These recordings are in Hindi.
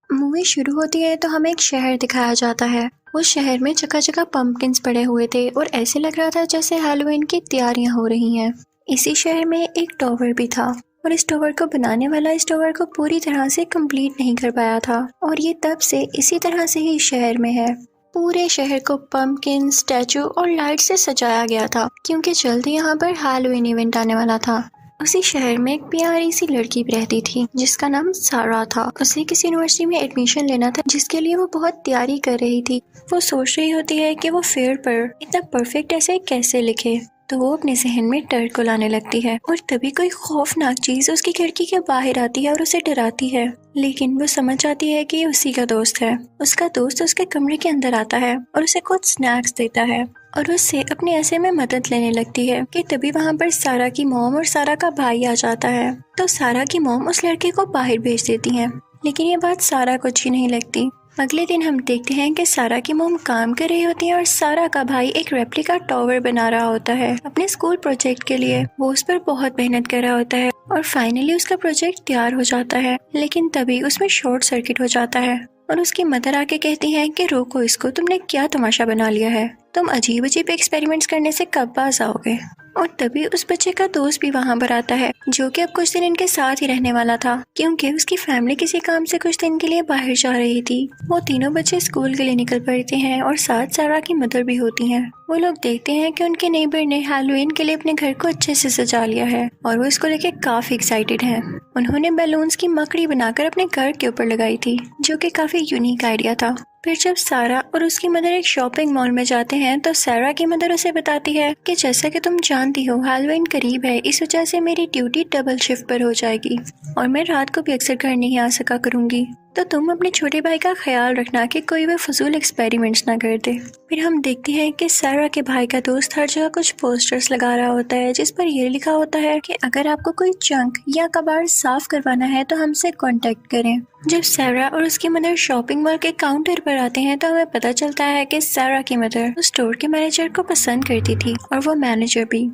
मूवी शुरू होती है तो हमें एक शहर दिखाया जाता है। उस शहर में जगह जगह पंपकिन्स पड़े हुए थे और ऐसे लग रहा था जैसे हैलोवीन की तैयारियां हो रही हैं। इसी शहर में एक टॉवर भी था और इस टॉवर को बनाने वाला इस टॉवर को पूरी तरह से कंप्लीट नहीं कर पाया था और ये तब से इसी तरह से ही शहर में है। पूरे शहर को पंपकिन, स्टैचू और लाइट से सजाया गया था क्योंकि जल्द यहाँ पर हैलोवीन इवेंट आने वाला था। उसी शहर में एक प्यारी सी लड़की भी रहती थी जिसका नाम सारा था। उसे किसी यूनिवर्सिटी में एडमिशन लेना था जिसके लिए वो बहुत तैयारी कर रही थी। वो सोच रही होती है कि वो फेयर पर इतना परफेक्ट ऐसे कैसे लिखे, तो वो अपने जहन में डर को लाने लगती है और तभी कोई खौफनाक चीज उसकी खिड़की के बाहर आती है और उसे डराती है। लेकिन वो समझ जाती है कि ये उसी का दोस्त है। उसका दोस्त उसके कमरे के अंदर आता है और उसे कुछ स्नैक्स देता है और उससे अपने ऐसे में मदद लेने लगती है कि तभी वहाँ पर सारा की मॉम और सारा का भाई आ जाता है। तो सारा की मॉम उस लड़के को बाहर भेज देती है, लेकिन ये बात सारा को अच्छी नहीं लगती। अगले दिन हम देखते हैं कि सारा की मॉम काम कर रही होती है और सारा का भाई एक रेप्लिका टावर बना रहा होता है अपने स्कूल प्रोजेक्ट के लिए। वो उस पर बहुत मेहनत कर रहा होता है और फाइनली उसका प्रोजेक्ट तैयार हो जाता है, लेकिन तभी उसमें शॉर्ट सर्किट हो जाता है और उसकी मदर आके कहती है कि रोको इसको, तुमने क्या तमाशा बना लिया है, तुम अजीब अजीब एक्सपेरिमेंट्स करने से कब बाज आओगे। और तभी उस बच्चे का दोस्त भी वहाँ पर आता है जो कि अब कुछ दिन इनके साथ ही रहने वाला था क्योंकि उसकी फैमिली किसी काम से कुछ दिन के लिए बाहर जा रही थी। वो तीनों बच्चे स्कूल के लिए निकल पड़ते हैं और साथ सारा की मदर भी होती हैं। वो लोग देखते हैं कि उनके नेबर ने हैलोवीन के लिए अपने घर को अच्छे से सजा लिया है और वो इसको लेके काफी एक्साइटेड हैं। उन्होंने बैलून्स की मकड़ी बनाकर अपने घर के ऊपर लगाई थी जो कि काफी यूनिक आइडिया था। फिर जब सारा और उसकी मदर एक शॉपिंग मॉल में जाते हैं तो सारा की मदर उसे बताती है कि जैसा कि तुम जानती हो हैलोवीन करीब है, इस वजह से मेरी ड्यूटी डबल शिफ्ट पर हो जाएगी और मैं रात को भी अक्सर घर नहीं आ सका करूंगी, तो तुम अपने छोटे भाई का ख्याल रखना कि कोई भी फजूल एक्सपेरिमेंट्स ना कर दे। फिर हम देखते हैं कि सारा के भाई का दोस्त हर जगह कुछ पोस्टर्स लगा रहा होता है जिस पर ये लिखा होता है कि अगर आपको कोई जंक या कबाड़ साफ करवाना है तो हमसे कांटेक्ट करें। जब सारा और उसकी मदर शॉपिंग मॉल के काउंटर पर आते हैं तो हमें पता चलता है कि सारा की मदर उस स्टोर के मैनेजर को पसंद करती थी और वो मैनेजर भी।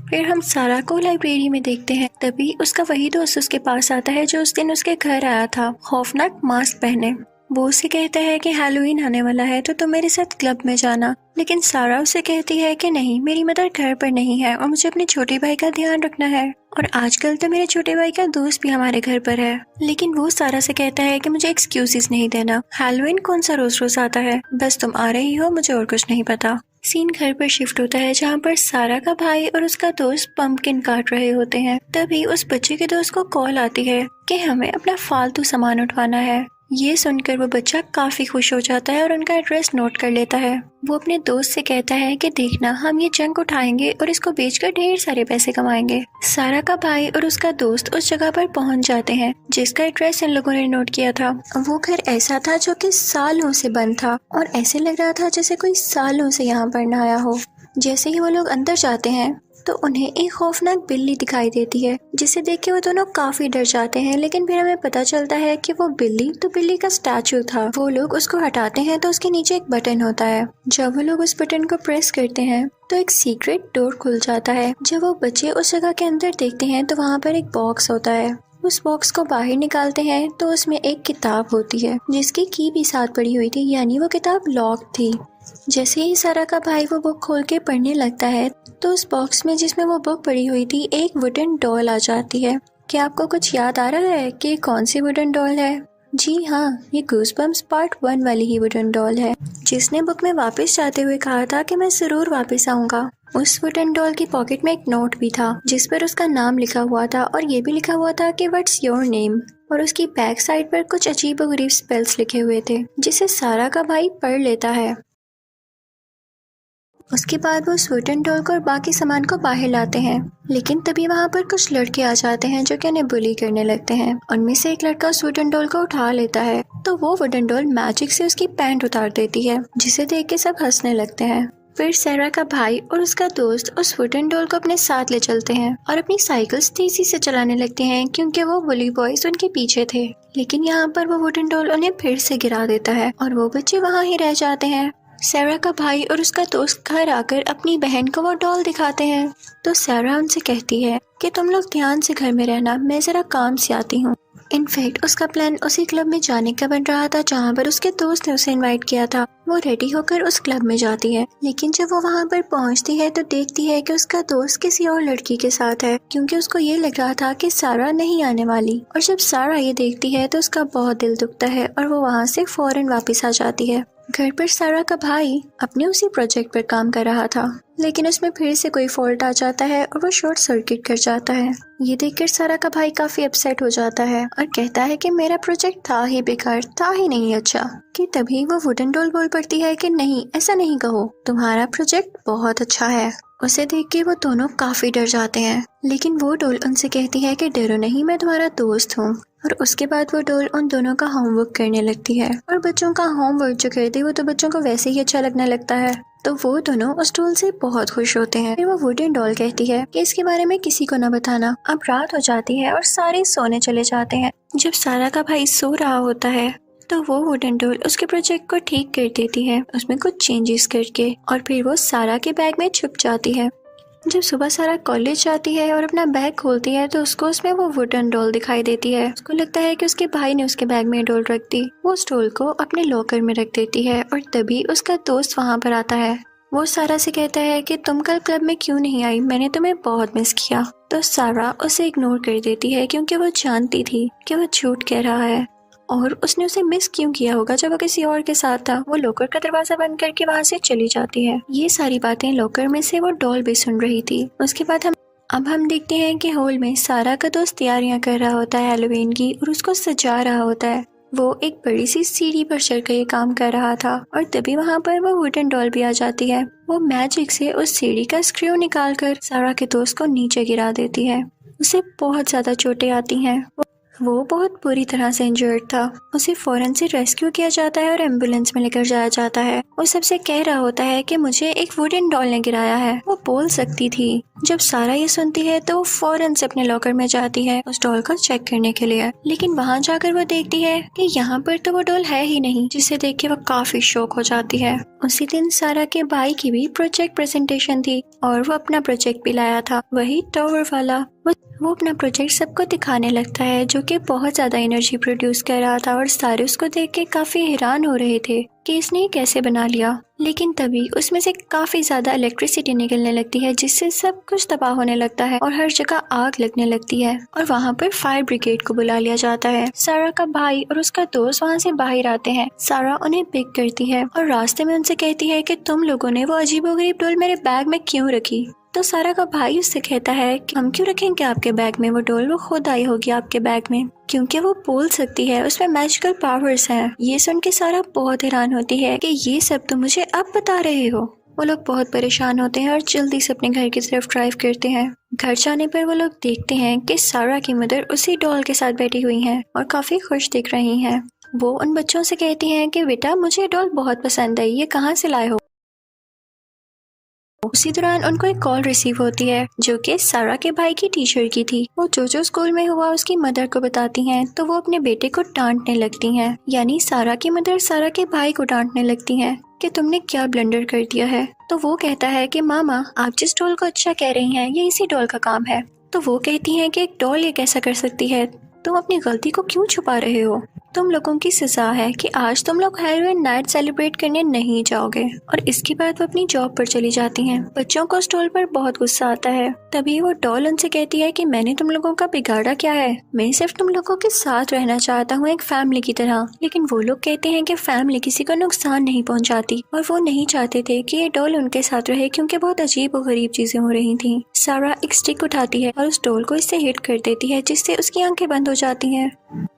फिर हम सारा को लाइब्रेरी में देखते हैं, तभी उसका वही दोस्त उसके पास आता है जो उस दिन उसके घर आया था खौफनाक मास्क पहने। वो उसे कहता है कि हैलोवीन आने वाला है तो तुम मेरे साथ क्लब में जाना, लेकिन सारा उसे कहती है कि नहीं, मेरी मदर घर पर नहीं है और मुझे अपने छोटे भाई का ध्यान रखना है और आजकल तो मेरे छोटे भाई का दोस्त भी हमारे घर पर है। लेकिन वो सारा से कहता है कि मुझे एक्सक्यूजेस नहीं देना, हैलोवीन कौन सा रोज रोज आता है, बस तुम आ रही हो, मुझे और कुछ नहीं पता। सीन घर पर शिफ्ट होता है जहाँ पर सारा का भाई और उसका दोस्त पंपकिन काट रहे होते हैं। तभी उस बच्चे के दोस्त को कॉल आती है कि हमें अपना फालतू सामान उठवाना है। ये सुनकर वो बच्चा काफी खुश हो जाता है और उनका एड्रेस नोट कर लेता है। वो अपने दोस्त से कहता है कि देखना, हम ये जंक उठाएंगे और इसको बेचकर ढेर सारे पैसे कमाएंगे। सारा का भाई और उसका दोस्त उस जगह पर पहुंच जाते हैं जिसका एड्रेस इन लोगों ने नोट किया था। वो घर ऐसा था जो कि सालों से बंद था और ऐसे लग रहा था जैसे कोई सालों से यहाँ पर न आया हो। जैसे ही वो लोग अंदर जाते हैं तो उन्हें एक खौफनाक बिल्ली दिखाई देती है जिसे देख के वो दोनों काफी डर जाते हैं, लेकिन फिर हमें पता चलता है कि वो बिल्ली का स्टैचू था। वो लोग उसको हटाते हैं तो उसके नीचे एक बटन होता है। जब वो लोग उस बटन को प्रेस करते हैं तो एक सीक्रेट डोर खुल जाता है। जब वो बच्चे उस जगह के अंदर देखते हैं तो वहाँ पर एक बॉक्स होता है। उस बॉक्स को बाहर निकालते हैं तो उसमें एक किताब होती है जिसकी की भी साथ पड़ी हुई थी, यानी वो किताब लॉक थी। जैसे ही सारा का भाई वो बुक खोल के पढ़ने लगता है तो उस बॉक्स में जिसमें वो बुक पड़ी हुई थी एक वुडन डॉल आ जाती है। क्या आपको कुछ याद आ रहा है कि कौन सी वुडन डॉल है? जी हाँ, ये गूज़बम्प्स पार्ट 1 वाली ही वुडन डॉल है जिसने बुक में वापस जाते हुए कहा था कि मैं जरूर वापस आऊंगा। उस वुडन डॉल की पॉकेट में एक नोट भी था जिस पर उसका नाम लिखा हुआ था और ये भी लिखा हुआ था कि व्हाट्स योर नेम, और उसकी बैक साइड पर कुछ अजीबोगरीब स्पेल्स लिखे हुए थे जिसे सारा का भाई पढ़ लेता है। उसके बाद वो उस वुडन डॉल को और बाकी सामान को बाहर लाते हैं, लेकिन तभी वहाँ पर कुछ लड़के आ जाते हैं जो कि उन्हें बुली करने लगते हैं। उनमें से एक लड़का उस वुडन डॉल को उठा लेता है तो वो वुडन डॉल मैजिक से उसकी पैंट उतार देती है जिसे देख के सब हंसने लगते हैं। फिर सारा का भाई और उसका दोस्त उस वुडन डॉल को अपने साथ ले चलते हैं और अपनी साइकिल्स तेजी से चलाने लगते हैं क्योंकि वो बुली बॉयज उनके पीछे थे। लेकिन यहाँ पर वो वुडन डॉल उन्हें फिर से गिरा देता है और वो बच्चे वहाँ ही रह जाते हैं। सारा का भाई और उसका दोस्त घर आकर अपनी बहन को वो डॉल दिखाते हैं तो सारा उनसे कहती है कि तुम लोग ध्यान से घर में रहना, मैं जरा काम से आती हूँ। इनफैक्ट उसका प्लान उसी क्लब में जाने का बन रहा था जहाँ पर उसके दोस्त ने उसे इनवाइट किया था। वो रेडी होकर उस क्लब में जाती है, लेकिन जब वो वहाँ पर पहुँचती है तो देखती है कि उसका दोस्त किसी और लड़की के साथ है, क्योंकि उसको ये लग रहा था कि सारा नहीं आने वाली। और जब सारा ये देखती है तो उसका बहुत दिल दुखता है और वो वहाँ से फौरन वापस आ जाती है। घर पर सारा का भाई अपने उसी प्रोजेक्ट पर काम कर रहा था, लेकिन उसमें फिर से कोई फॉल्ट आ जाता है और वो शॉर्ट सर्किट कर जाता है। ये देखकर सारा का भाई काफी अपसेट हो जाता है और कहता है कि मेरा प्रोजेक्ट था ही बेकार, था ही नहीं अच्छा। कि तभी वो वुडन डॉल बोल पड़ती है कि नहीं, ऐसा नहीं कहो, तुम्हारा प्रोजेक्ट बहुत अच्छा है। उसे देख के वो दोनों काफी डर जाते हैं, लेकिन वो डॉल उनसे कहती है कि डरो नहीं, मैं तुम्हारा दोस्त हूँ। और उसके बाद वो डॉल उन दोनों का होमवर्क करने लगती है, और बच्चों का होमवर्क जो करती है वो तो बच्चों को वैसे ही अच्छा लगने लगता है। तो वो दोनों उस डॉल से बहुत खुश होते हैं। फिर वो वुडन डॉल कहती है कि इसके बारे में किसी को न बताना। अब रात हो जाती है और सारे सोने चले जाते हैं। जब सारा का भाई सो रहा होता है तो वो वुडन डॉल उसके प्रोजेक्ट को ठीक कर देती है, उसमें कुछ चेंजेस करके, और फिर वो सारा के बैग में छुप जाती है। जब सुबह सारा कॉलेज जाती है और अपना बैग खोलती है तो उसको उसमें वो वुडन डॉल दिखाई देती है। उसको लगता है कि उसके भाई ने उसके बैग में डॉल रख दी। वो उस डॉल को अपने लॉकर में रख देती है और तभी उसका दोस्त वहाँ पर आता है। वो सारा से कहता है कि तुम कल क्लब में क्यों नहीं आई, मैंने तुम्हें बहुत मिस किया। तो सारा उसे इग्नोर कर देती है, क्योंकि वो जानती थी कि वो झूठ कह रहा है और उसने उसे मिस क्यों किया होगा जब वो किसी और के साथ था। वो लॉकर का दरवाजा बंद करके वहाँ से चली जाती है। ये सारी बातें लॉकर में से वो डॉल भी सुन रही थी। उसके बाद अब हम देखते हैं कि हॉल में सारा का दोस्त तैयारियां कर रहा होता है हैलोवीन की, और उसको सजा रहा होता है। वो एक बड़ी सी सीढ़ी पर चढ़कर ये काम कर रहा था और तभी वहाँ पर वो वुडन डॉल भी आ जाती है। वो मैजिक से उस सीढ़ी का स्क्रू निकालकर सारा के दोस्त को नीचे गिरा देती है। उसे बहुत ज्यादा चोटें आती हैं। वो बहुत बुरी तरह से इंजर्ड था। उसे फौरन से रेस्क्यू किया जाता है और एम्बुलेंस में लेकर जाया जाता है। वो सबसे कह रहा होता है कि मुझे एक वुडन डॉल ने गिराया है। वो बोल सकती थी। जब सारा ये सुनती है तो वो फौरन से अपने लॉकर में जाती है उस डॉल को चेक करने के लिए, लेकिन वहाँ जाकर वो देखती है कि यहाँ पर तो वो डॉल है ही नहीं, जिसे देख के वो काफी शॉक हो जाती है। उसी दिन सारा के भाई की भी प्रोजेक्ट प्रेजेंटेशन थी और वो अपना प्रोजेक्ट भी लाया था, वही टावर वाला। वो अपना प्रोजेक्ट सबको दिखाने लगता है, जो कि बहुत ज्यादा एनर्जी प्रोड्यूस कर रहा था और सारे उसको देख के काफी हैरान हो रहे थे कि इसने ये कैसे बना लिया। लेकिन तभी उसमें से काफी ज्यादा इलेक्ट्रिसिटी निकलने लगती है, जिससे सब कुछ तबाह होने लगता है और हर जगह आग लगने लगती है और वहाँ पर फायर ब्रिगेड को बुला लिया जाता है। सारा का भाई और उसका दोस्त वहाँ से बाहर आते हैं। सारा उन्हें पिक करती है और रास्ते में उनसे कहती है कि तुम लोगों ने वो अजीबोगरीब डॉल मेरे बैग में क्यों रखी। तो सारा का भाई उससे कहता है कि हम क्यों रखेंगे आपके बैग में वो डॉल, वो खुद आई होगी आपके बैग में, क्योंकि वो बोल सकती है, उसमें मैजिकल पावर्स हैं। ये सुन के सारा बहुत हैरान होती है कि ये सब तो मुझे अब बता रहे हो। वो लोग बहुत परेशान होते हैं और जल्दी से अपने घर की तरफ ड्राइव करते हैं। घर जाने पर वो लोग देखते हैं कि सारा की मदर उसी डॉल के साथ बैठी हुई हैं और काफी खुश दिख रही हैं। वो उन बच्चों से कहती हैं कि बेटा मुझे डॉल बहुत पसंद है, ये कहाँ से लाए हो। उसी दौरान उनको एक कॉल रिसीव होती है जो कि सारा के भाई की टीचर की थी। वो जो स्कूल में हुआ उसकी मदर को बताती हैं तो वो अपने बेटे को डांटने लगती हैं, यानी सारा की मदर सारा के भाई को डांटने लगती हैं कि तुमने क्या ब्लंडर कर दिया है। तो वो कहता है कि मामा आप जिस डॉल को अच्छा कह रही हैं ये इसी डॉल का काम है। तो वो कहती हैं कि एक डॉल ये कैसा कर सकती है, तुम अपनी गलती को क्यों छुपा रहे हो। तुम लोगों की सजा है कि आज तुम लोग हैलोवीन नाइट सेलिब्रेट करने नहीं जाओगे। और इसके बाद वो अपनी जॉब पर चली जाती हैं। बच्चों को उस डॉल पर बहुत गुस्सा आता है। तभी वो डॉल उनसे कहती है कि मैंने तुम लोगों का बिगाड़ा क्या है, मैं सिर्फ तुम लोगों के साथ रहना चाहता हूँ एक फैमिली की तरह। लेकिन वो लोग कहते हैं कि फैमिली किसी को नुकसान नहीं पहुँचाती और वो नहीं चाहते थे कि ये डॉल उनके साथ रहे, क्योंकि बहुत अजीब और गरीब चीजें हो रही थी। सारा एक स्टिक उठाती है और उस डॉल को इससे हिट कर देती है, जिससे उसकी आंखें बंद हो जाती हैं।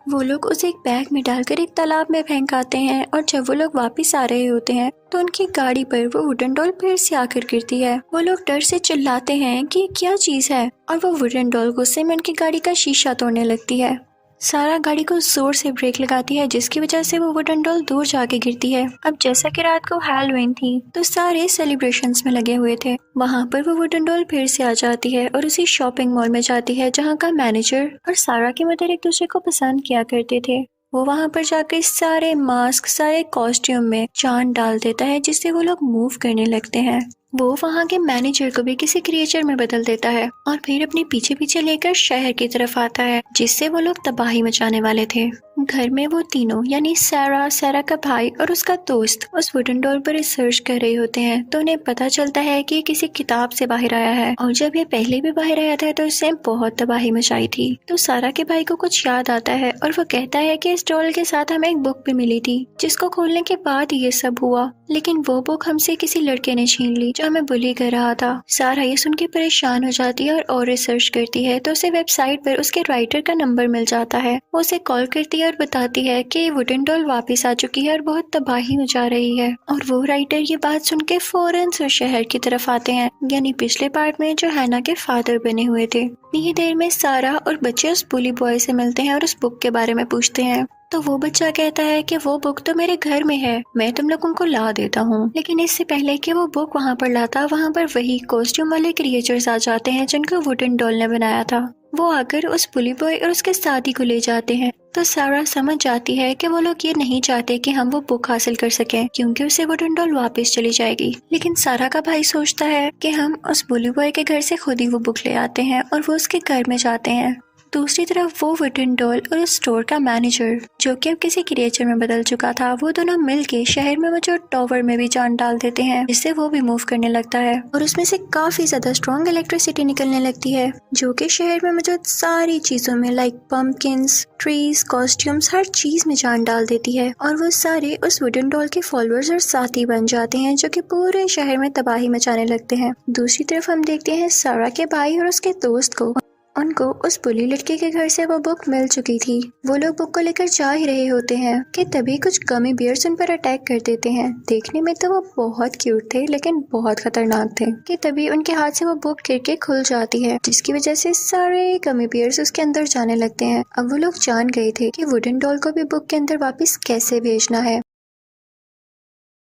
वो लोग उसे एक बैग में डालकर एक तालाब में फेंक आते हैं और जब वो लोग वापस आ रहे होते हैं तो उनकी गाड़ी पर वो वुडन डॉल फिर से आकर गिरती है। वो लोग डर से चिल्लाते हैं कि ये क्या चीज है और वो वुडन डॉल गुस्से में उनकी गाड़ी का शीशा तोड़ने लगती है। सारा गाड़ी को जोर से ब्रेक लगाती है, जिसकी वजह से वो वुडन डॉल दूर जाके गिरती है। अब जैसा कि रात को हैलोवीन थी तो सारे सेलिब्रेशंस में लगे हुए थे। वहाँ पर वो वुडन डॉल फिर से आ जाती है और उसी शॉपिंग मॉल में जाती है जहाँ का मैनेजर और सारा की मदर एक दूसरे को पसंद किया करते थे। वो वहाँ पर जाकर सारे मास्क सारे कॉस्ट्यूम में जान डाल देता है, जिससे वो लोग मूव करने लगते हैं। वो वहाँ के मैनेजर को भी किसी क्रिएचर में बदल देता है और फिर अपने पीछे पीछे लेकर शहर की तरफ आता है, जिससे वो लोग तबाही मचाने वाले थे। घर में वो तीनों यानी सारा, सारा का भाई और उसका दोस्त उस वुडन डॉल पर रिसर्च कर रहे होते हैं, तो उन्हें पता चलता है कि किसी किताब से बाहर आया है, और जब ये पहले भी बाहर आया था तो इसने बहुत तबाही मचाई थी। तो सारा के भाई को कुछ याद आता है और वो कहता है कि इस डॉल के साथ हमें एक बुक भी मिली थी, जिसको खोलने के बाद ये सब हुआ, लेकिन वो बुक हमसे किसी लड़के ने छीन ली जो हमें बुली कर रहा था। सारा ये सुन के परेशान हो जाती है और रिसर्च करती है, तो उसे वेबसाइट पर उसके राइटर का नंबर मिल जाता है। वो उसे कॉल करती है और बताती है कि वुडन डॉल वापस आ चुकी है और बहुत तबाही मचा रही है। और वो राइटर ये बात सुन के फौरन से शहर की तरफ आते हैं, यानी पिछले पार्ट में जो हैना के फादर बने हुए थे। इतनी देर में सारा और बच्चे उस बुली बॉय से मिलते हैं और उस बुक के बारे में पूछते हैं। तो वो बच्चा कहता है कि वो बुक तो मेरे घर में है, मैं तुम लोगों को ला देता हूँ। लेकिन इससे पहले कि वो बुक वहाँ पर लाता, वहाँ पर वही कॉस्ट्यूम वाले क्रिएचर्स आ जाते हैं जिनको वुडन डॉल ने बनाया था। वो आकर उस बुली बॉय और उसके साथी को ले जाते हैं। तो सारा समझ जाती है कि वो लोग ये नहीं चाहते कि हम वो बुक हासिल कर सकें, क्योंकि उसे वुडन डॉल वापस चली जाएगी। लेकिन सारा का भाई सोचता है कि हम उस बुली बॉय के घर से खुद ही वो बुक ले आते हैं और वो उसके घर में जाते हैं। दूसरी तरफ वो वुडन डॉल और उस स्टोर का मैनेजर, जो कि अब किसी क्रिएचर में बदल चुका था, वो दोनों मिलके शहर में मौजूद टावर में भी जान डाल देते हैं, जिससे वो भी मूव करने लगता है और उसमें से काफी ज्यादा स्ट्रॉन्ग इलेक्ट्रिसिटी निकलने लगती है, जो कि शहर में मौजूद सारी चीजों में लाइक पम्पकिंस, ट्रीज, कॉस्ट्यूम्स, हर चीज में जान डाल देती है। और वो सारे उस वुडन डॉल के फॉलोअर्स और साथी बन जाते हैं, जो कि पूरे शहर में तबाही मचाने लगते हैं। दूसरी तरफ हम देखते हैं सारा के भाई और उसके दोस्त को, उनको उस बुली लड़के के घर से वो बुक मिल चुकी थी। वो लोग बुक को लेकर जा ही रहे होते हैं कि तभी कुछ गमी बियर्स उन पर अटैक कर देते हैं। देखने में तो वो बहुत क्यूट थे, लेकिन बहुत खतरनाक थे। कि तभी उनके हाथ से वो बुक गिर के खुल जाती है, जिसकी वजह से सारे गमी बियर्स उसके अंदर जाने लगते हैं। अब वो लोग जान गए थे कि वुडन डॉल को भी बुक के अंदर वापस कैसे भेजना है।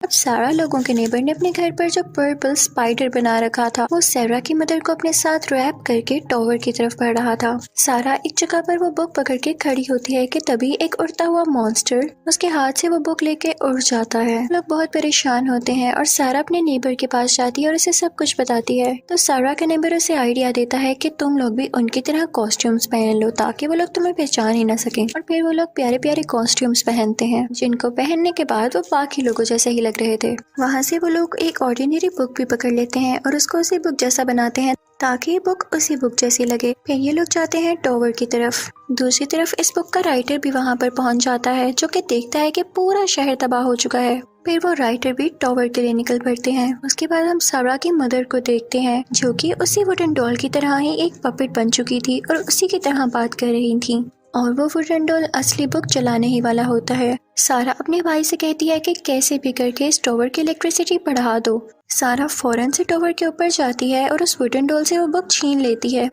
अब सारा लोगों के नेबर ने अपने घर पर जो पर्पल स्पाइडर बना रखा था, वो सारा की मदर को अपने साथ रैप करके टावर की तरफ बढ़ रहा था। सारा एक जगह पर वो बुक पकड़ के खड़ी होती है कि तभी एक उड़ता हुआ मॉन्स्टर उसके हाथ से वो बुक लेके उड़ जाता है। लोग बहुत परेशान होते हैं और सारा अपने नेबर के पास जाती है और उसे सब कुछ बताती है। तो सारा का नेबर उसे आइडिया देता है कि तुम लोग भी उनकी तरह कॉस्ट्यूम्स पहन लो, ताकि वो लोग तुम्हें पहचान ही न सके। और फिर वो लोग प्यारे प्यारे कॉस्ट्यूम्स पहनते हैं, जिनको पहनने के बाद वो बाकी लोगों जैसे ही लग रहे थे। वहाँ से वो लोग एक ऑर्डिनरी बुक भी पकड़ लेते हैं और उसको उसी बुक जैसा बनाते हैं, ताकि ये बुक उसी बुक जैसी लगे। फिर ये लोग जाते हैं टावर की तरफ। दूसरी तरफ इस बुक का राइटर भी वहाँ पर पहुँच जाता है, जो कि देखता है कि पूरा शहर तबाह हो चुका है। फिर वो राइटर भी टावर के लिए निकल पड़ते हैं। उसके बाद हम सारा की मदर को देखते हैं, जो कि उसी वुडन डॉल की तरह ही एक पपेट बन चुकी थी और उसी की तरह बात कर रही थी। और वो वुडन डॉल असली बुक चलाने ही वाला होता है। सारा अपने भाई से कहती है कि कैसे भी करके इस टावर की इलेक्ट्रिसिटी बढ़ा दो। सारा फौरन से टावर के ऊपर जाती है और उस वुडन डॉल से वो बुक छीन लेती है।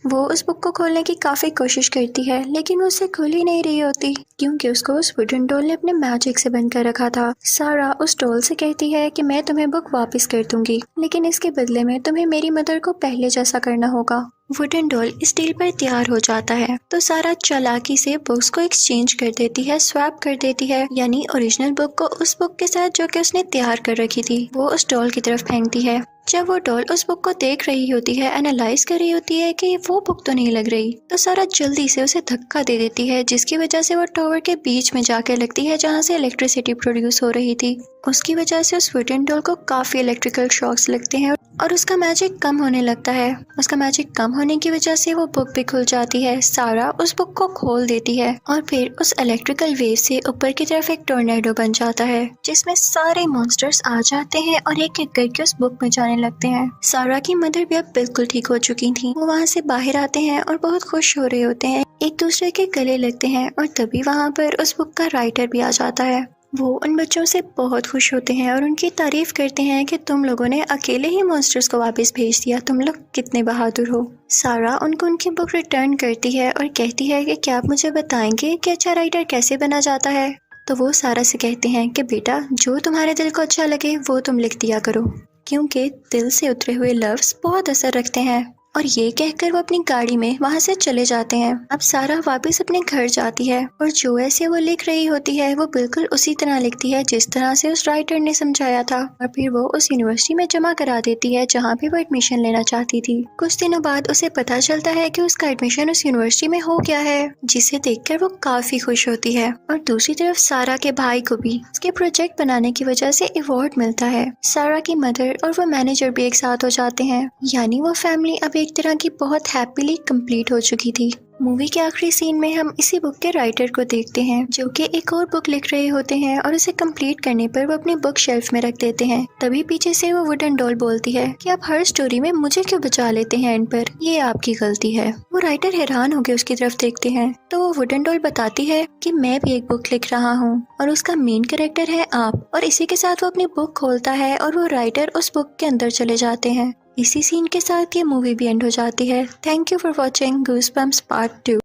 वो उस बुक को खोलने की काफी कोशिश करती है, लेकिन वो उसे खुल ही नहीं रही होती, क्योंकि उसको उस वुडन डॉल ने अपने मैजिक से बंद कर रखा था। सारा उस डॉल से कहती है कि मैं तुम्हें बुक वापस कर दूंगी, लेकिन इसके बदले में तुम्हें मेरी मदर को पहले जैसा करना होगा। वुडन डॉल इस डील पर तैयार हो जाता है, तो सारा चालाकी से बुक्स को एक्सचेंज कर देती है, स्वैप कर देती है, यानी ओरिजिनल बुक को उस बुक के साथ जो कि उसने तैयार कर रखी थी, वो उस डॉल की तरफ फेंकती है। जब वो डॉल उस बुक को देख रही होती है, एनालाइज कर रही होती है कि वो बुक तो नहीं लग रही, तो सारा जल्दी से उसे धक्का दे देती है, जिसकी वजह से वो टावर के बीच में जाकर लगती है जहाँ से इलेक्ट्रिसिटी प्रोड्यूस हो रही थी। उसकी वजह से उस वुडन डॉल को काफी इलेक्ट्रिकल शॉक्स लगते हैं और उसका मैजिक कम होने लगता है। उसका मैजिक कम होने की वजह से वो बुक भी खुल जाती है। सारा उस बुक को खोल देती है और फिर उस इलेक्ट्रिकल वेव से ऊपर की तरफ एक टोर्नेडो बन जाता है, जिसमें सारे मॉन्स्टर्स आ जाते हैं और एक एक करके उस बुक में जाने लगते हैं। सारा की मदर भी अब बिल्कुल ठीक हो चुकी थी। वो वहाँ से बाहर आते हैं और बहुत खुश हो रहे होते हैं, एक दूसरे के गले लगते हैं और तभी वहाँ पर उस बुक का राइटर भी आ जाता है। वो उन बच्चों से बहुत खुश होते हैं और उनकी तारीफ करते हैं कि तुम लोगों ने अकेले ही मॉन्स्टर्स को वापस भेज दिया, तुम लोग कितने बहादुर हो। सारा उनको उनकी बुक रिटर्न करती है और कहती है कि क्या आप मुझे बताएंगे कि अच्छा राइटर कैसे बना जाता है। तो वो सारा से कहते हैं कि बेटा, जो तुम्हारे दिल को अच्छा लगे वो तुम लिख दिया करो, क्योंकि दिल से उतरे हुए लफ्ज बहुत असर रखते हैं। और ये कहकर वो अपनी गाड़ी में वहाँ से चले जाते हैं। अब सारा वापस अपने घर जाती है और जो ऐसे वो लिख रही होती है वो बिल्कुल उसी तरह लिखती है जिस तरह से उस राइटर ने समझाया था, और फिर वो उस यूनिवर्सिटी में जमा करा देती है जहाँ पे वो एडमिशन लेना चाहती थी। कुछ दिनों बाद उसे पता चलता है कि उसका एडमिशन उस यूनिवर्सिटी में हो गया है, जिसे देखकर वो काफी खुश होती है। और दूसरी तरफ सारा के भाई को भी उसके प्रोजेक्ट बनाने की वजह से अवार्ड मिलता है। सारा की मदर और वो मैनेजर भी एक साथ हो जाते हैं, यानी वो फैमिली अब एक तरह की बहुत हैप्पीली कंप्लीट हो चुकी थी। मूवी के आखिरी सीन में हम इसी बुक के राइटर को देखते हैं जो कि एक और बुक लिख रहे होते हैं और उसे कंप्लीट करने पर वो अपनी बुक शेल्फ में रख देते हैं। तभी पीछे से वो वुडन डॉल बोलती है कि आप हर स्टोरी में मुझे क्यों बचा लेते हैं एंड पर, ये आपकी गलती है। वो राइटर हैरान होकर उसकी तरफ देखते हैं तो वो वुडन डॉल बताती है कि मैं भी एक बुक लिख रहा हूँ और उसका मेन कैरेक्टर है आप। और इसी के साथ वो अपनी बुक खोलता है और वो राइटर उस बुक के अंदर चले जाते हैं। इसी सीन के साथ ये मूवी भी एंड हो जाती है। Thank you for watching goosebumps part 2।